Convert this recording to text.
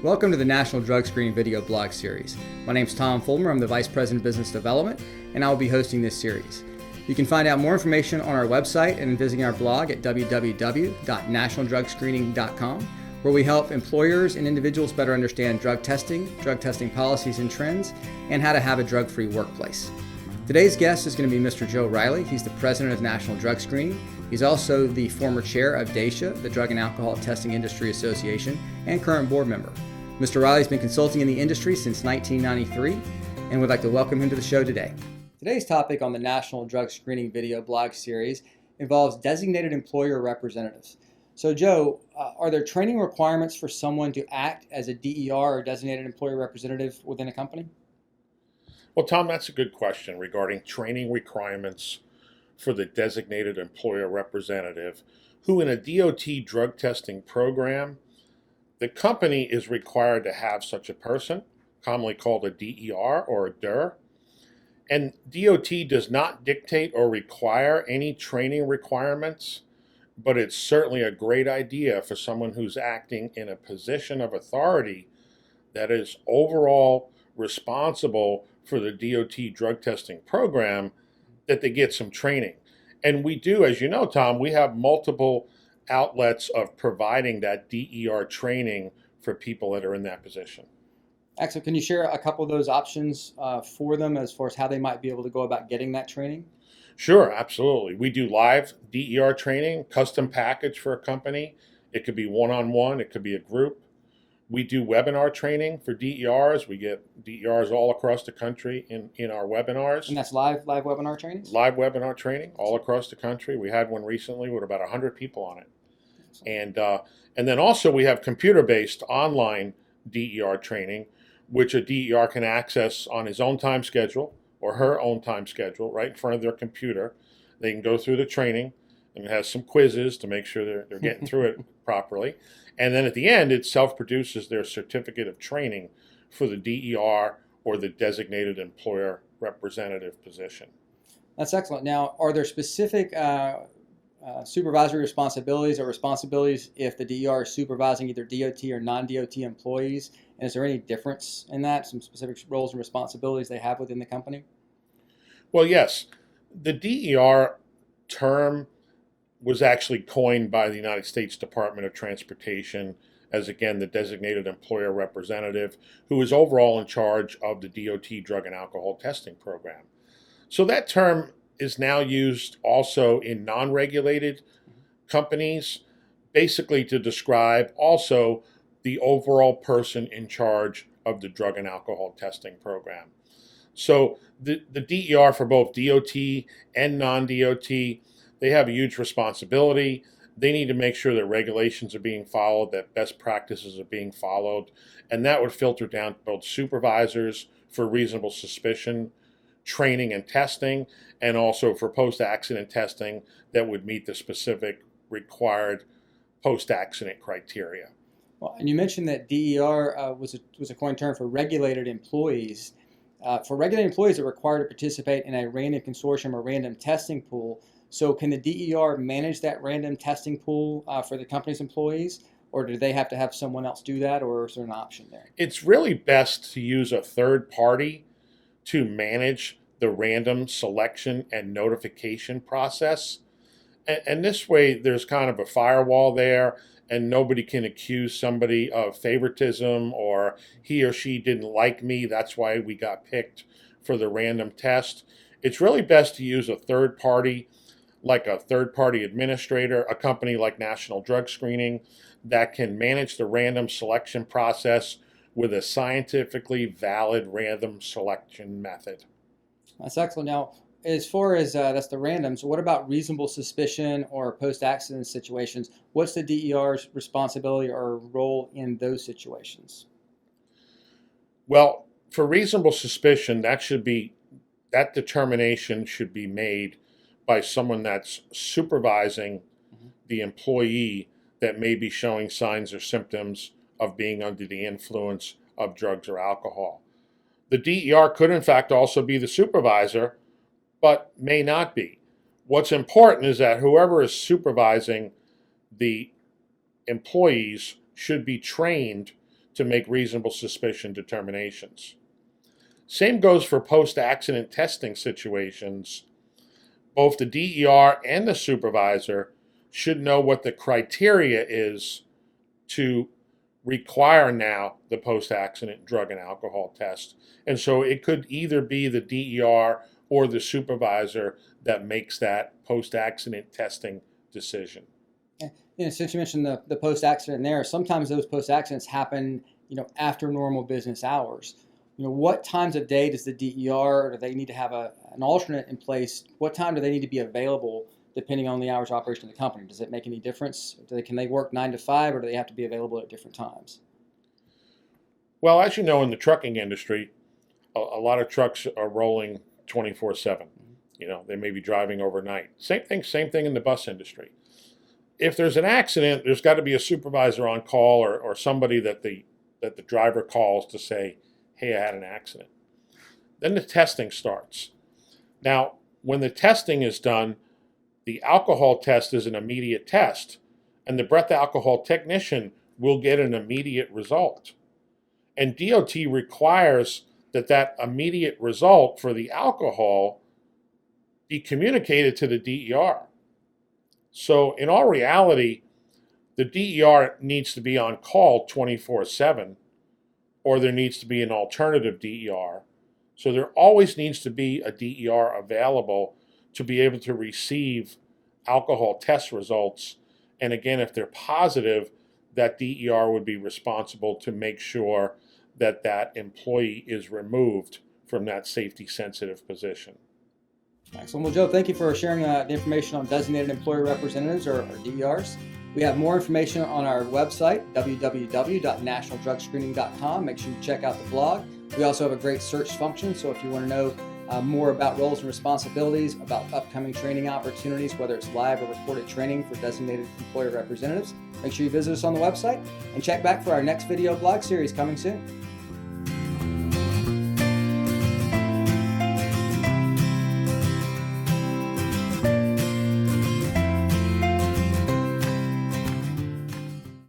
Welcome to the National Drug Screening Video Blog Series. My name is Tom Fulmer. I'm the Vice President of Business Development, and I will be hosting this series. You can find out more information on our website and visiting our blog at www.nationaldrugscreening.com, where we help employers and individuals better understand drug testing policies and trends, and how to have a drug-free workplace. Today's guest is going to be Mr. Joe Riley. He's the President of National Drug Screening. He's also the former chair of DAISHA, the Drug and Alcohol Testing Industry Association, and current board member. Mr. Riley's been consulting in the industry since 1993, and we'd like to welcome him to the show today. Today's topic on the National Drug Screening Video Blog Series involves designated employer representatives. So Joe, are there training requirements for someone to act as a DER or designated employer representative within a company? Well, Tom, that's a good question regarding training requirements for the designated employer representative, who in a DOT drug testing program, the company is required to have such a person, commonly called a DER or a DER. And DOT does not dictate or require any training requirements, but it's certainly a great idea for someone who's acting in a position of authority that is overall responsible for the DOT drug testing program, that they get some training. And we do, as you know, Tom, we have multiple outlets of providing that DER training for people that are in that position. Excellent. Can you share a couple of those options for them as far as how they might be able to go about getting that training? Sure, absolutely. We do live DER training, custom package for a company. It could be one-on-one, it could be a group. We do webinar training for DERs. We get DERs all across the country in our webinars. And that's live webinar trainings? Live webinar training all across the country. We had one recently with about 100 people on it. And then also we have computer-based online DER training, which a DER can access on his own time schedule or her own time schedule right in front of their computer. They can go through the training, and it has some quizzes to make sure they're getting through it properly. And then at the end, it self-produces their certificate of training for the DER or the designated employer representative position. That's excellent. Now, are there specific supervisory responsibilities or responsibilities if the DER is supervising either DOT or non-DOT employees? And is there any difference in that, some specific roles and responsibilities they have within the company? Well, yes. The DER term was actually coined by the United States Department of Transportation as, again, the designated employer representative, who is overall in charge of the DOT drug and alcohol testing program. So that term is now used also in non-regulated companies, basically to describe also the overall person in charge of the drug and alcohol testing program. So the DER for both DOT and non-DOT, they have a huge responsibility. They need to make sure that regulations are being followed, that best practices are being followed, and that would filter down to both supervisors for reasonable suspicion, training and testing, and also for post-accident testing that would meet the specific required post-accident criteria. Well, and you mentioned that DER was a coined term for regulated employees. For regulated employees, they're required to participate in a random consortium or random testing pool. So can the DER manage that random testing pool for the company's employees, or do they have to have someone else do that, or is there an option there? It's really best to use a third party to manage the random selection and notification process. And this way, there's kind of a firewall there, and nobody can accuse somebody of favoritism or he or she didn't like me, that's why we got picked for the random test. It's really best to use a third party, like a third-party administrator, a company like National Drug Screening, that can manage the random selection process with a scientifically valid random selection method. That's excellent. Now, as far as that's the randoms, what about reasonable suspicion or post-accident situations? What's the DER's responsibility or role in those situations? Well, for reasonable suspicion, that determination should be made by someone that's supervising the employee that may be showing signs or symptoms of being under the influence of drugs or alcohol. The DER could, in fact, also be the supervisor, but may not be. What's important is that whoever is supervising the employees should be trained to make reasonable suspicion determinations. Same goes for post-accident testing situations. Both the DER and the supervisor should know what the criteria is to require now the post-accident drug and alcohol test. And so it could either be the DER or the supervisor that makes that post-accident testing decision. Since you mentioned the post-accident there, sometimes those post-accidents happen, after normal business hours. What times of day does the DER, do they need to have an alternate in place? What time do they need to be available depending on the hours of operation of the company? Does it make any difference? Can they work 9 to 5, or do they have to be available at different times? Well, as you know, in the trucking industry, a lot of trucks are rolling 24/7. They may be driving overnight. Same thing in the bus industry. If there's an accident, there's got to be a supervisor on call or somebody that the driver calls to say, hey, I had an accident. Then the testing starts. Now, when the testing is done, the alcohol test is an immediate test, and the breath alcohol technician will get an immediate result. And DOT requires that immediate result for the alcohol be communicated to the DER. So in all reality, the DER needs to be on call 24/7, or there needs to be an alternative DER. So there always needs to be a DER available to be able to receive alcohol test results. And again, if they're positive, that DER would be responsible to make sure that employee is removed from that safety-sensitive position. Excellent. Well, Joe, thank you for sharing the information on designated employer representatives, or DERs. We have more information on our website, www.nationaldrugscreening.com. Make sure you check out the blog. We also have a great search function, so if you want to know more about roles and responsibilities, about upcoming training opportunities, whether it's live or recorded training for designated employer representatives, make sure you visit us on the website and check back for our next video blog series coming soon.